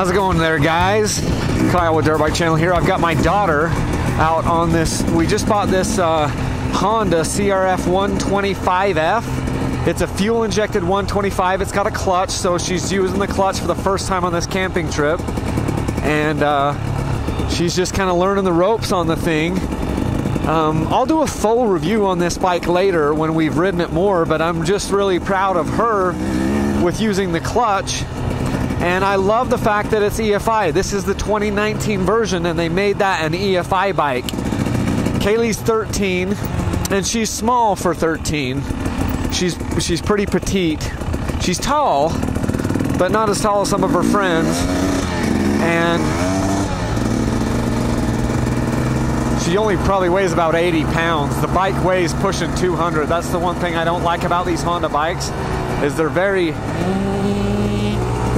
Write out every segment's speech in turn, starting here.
How's it going there, guys? Kyle with Dirt Bike Channel here. I've got my daughter out on this. We just bought this Honda CRF 125F. It's a fuel injected 125. It's got a clutch, so she's using the clutch for the first time on this camping trip. And she's just kind of learning the ropes on the thing. I'll do a full review on this bike later when we've ridden it more, but I'm just really proud of her with using the clutch. And I love the fact that it's EFI. This is the 2019 version, and they made that an EFI bike. Kaylee's 13, and she's small for 13. She's pretty petite. She's tall, but not as tall as some of her friends. And she only probably weighs about 80 pounds. The bike weighs pushing 200. That's the one thing I don't like about these Honda bikes, is they're very...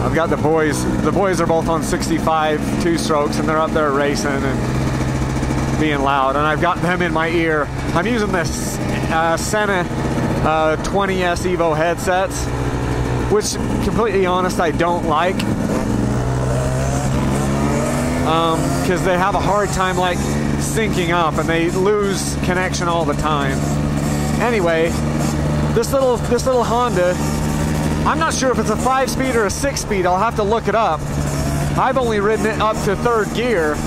I've got the boys. The boys are both on 65 two-strokes, and they're up there racing and being loud. And I've got them in my ear. I'm using this Sena 20S Evo headsets, which, completely honest, I don't like, because they have a hard time like syncing up, and they lose connection all the time. Anyway, this little Honda, I'm not sure if it's a 5-speed or a 6-speed. I'll have to look it up. I've only ridden it up to 3rd gear,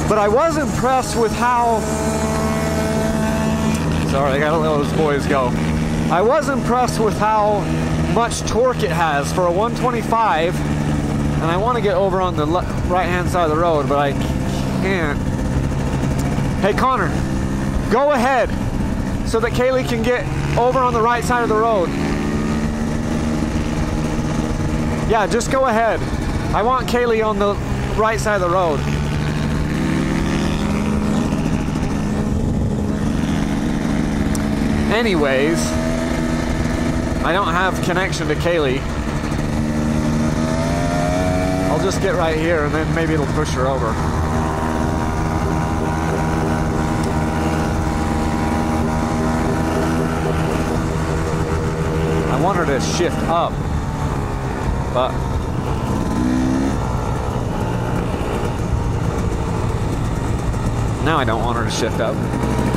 but I was impressed with how... Sorry, I gotta let those boys go. I was impressed with how much torque it has for a 125, and I want to get over on the right-hand side of the road, but I can't. Hey, Connor, go ahead so that Kaylee can get over on the right side of the road. Yeah, just go ahead. I want Kaylee on the right side of the road. Anyways, I don't have connection to Kaylee. I'll just get right here, and then maybe it'll push her over. I want her to shift up. But now I don't want her to shift up.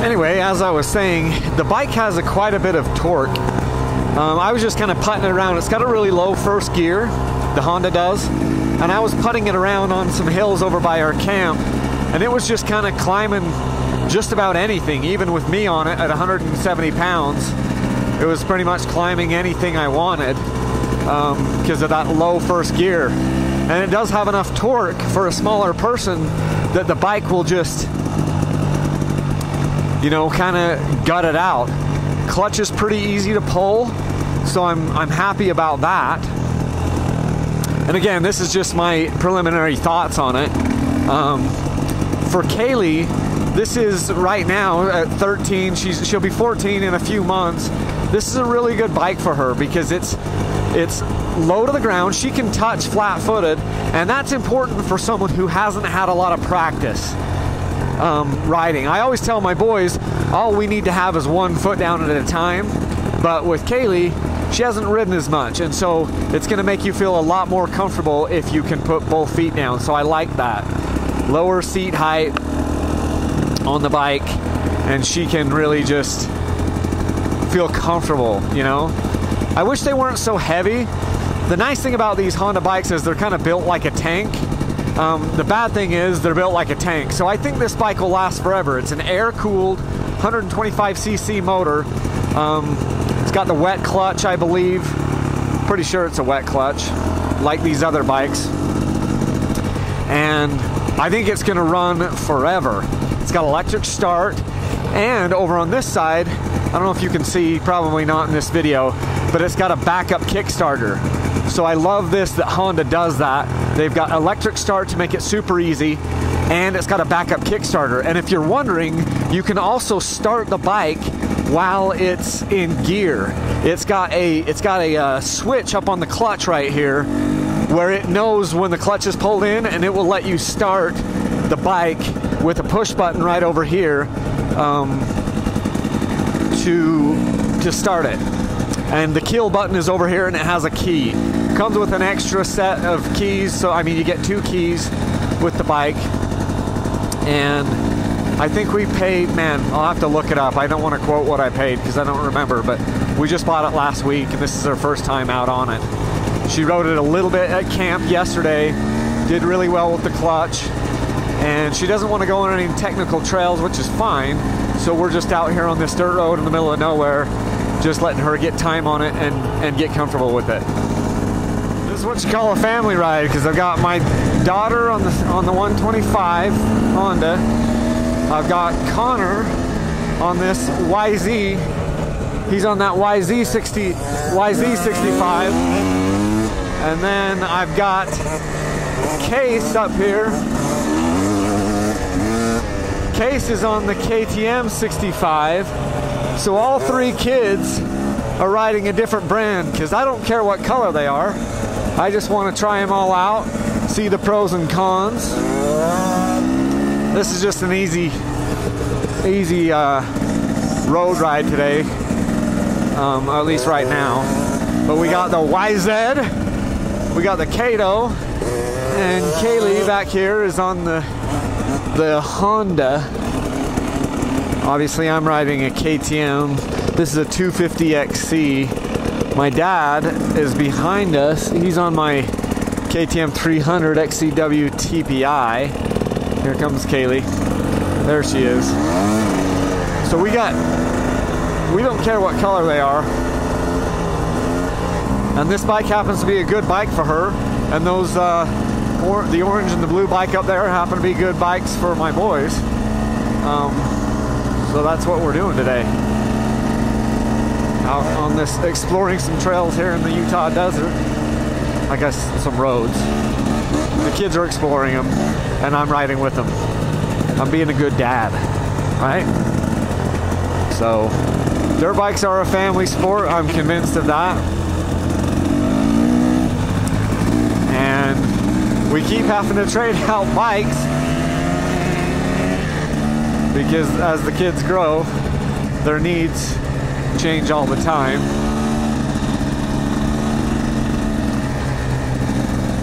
Anyway, as I was saying, the bike has quite a bit of torque. I was just kind of putting it around. It's got a really low first gear, the Honda does, and I was putting it around on some hills over by our camp, and it was just kind of climbing just about anything, even with me on it at 170 pounds. It was pretty much climbing anything I wanted. Because of that low first gear, and it does have enough torque for a smaller person that the bike will just, you know, kind of gut it out. Clutch is pretty easy to pull, so I'm happy about that. And again, this is just my preliminary thoughts on it. For Kaylee, this is right now at 13. She'll be 14 in a few months. This is a really good bike for her because it's low to the ground. She can touch flat-footed, and that's important for someone who hasn't had a lot of practice riding. I always tell my boys, all we need to have is one foot down at a time, but with Kaylee, she hasn't ridden as much, and so it's going to make you feel a lot more comfortable if you can put both feet down, so I like that. Lower seat height on the bike, and she can really just feel comfortable, you know? I wish they weren't so heavy. The nice thing about these Honda bikes is they're kind of built like a tank. The bad thing is they're built like a tank. So I think this bike will last forever. It's an air-cooled 125cc motor. It's got the wet clutch, I believe. Pretty sure it's a wet clutch, like these other bikes. And I think it's gonna run forever. It's got electric start, and over on this side, I don't know if you can see, probably not in this video, but it's got a backup kickstarter. So I love this that Honda does that. They've got electric start to make it super easy, and it's got a backup kickstarter. And if you're wondering, you can also start the bike while it's in gear. It's got a switch up on the clutch right here where it knows when the clutch is pulled in, and it will let you start the bike with a push button right over here to start it. And the kill button is over here, and it has a key. Comes with an extra set of keys, so I mean you get 2 keys with the bike. And I think we paid, man, I'll have to look it up. I don't want to quote what I paid because I don't remember, but we just bought it last week, and this is our first time out on it. She rode it a little bit at camp yesterday, did really well with the clutch, and she doesn't want to go on any technical trails, which is fine. So we're just out here on this dirt road in the middle of nowhere, just letting her get time on it and get comfortable with it. This is what you call a family ride, because I've got my daughter on the 125 Honda. I've got Connor on this YZ. He's on that YZ65. And then I've got Case up here. Case is on the KTM 65. So all 3 kids are riding a different brand, because I don't care what color they are. I just want to try them all out, see the pros and cons. This is just an easy road ride today, at least right now. But we got the YZ, we got the Kato, and Kaylee back here is on the Honda. Obviously I'm riding a KTM. This is a 250XC. My dad is behind us. He's on my KTM 300 XCW TPI. Here comes Kaylee. There she is. So we don't care what color they are. And this bike happens to be a good bike for her. And those, the orange and the blue bike up there happen to be good bikes for my boys. So that's what we're doing today. Out on this, exploring some trails here in the Utah desert. I guess some roads. The kids are exploring them, and I'm riding with them. I'm being a good dad, right? So, dirt bikes are a family sport. I'm convinced of that. And we keep having to trade out bikes, because as the kids grow, their needs change all the time.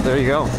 There you go.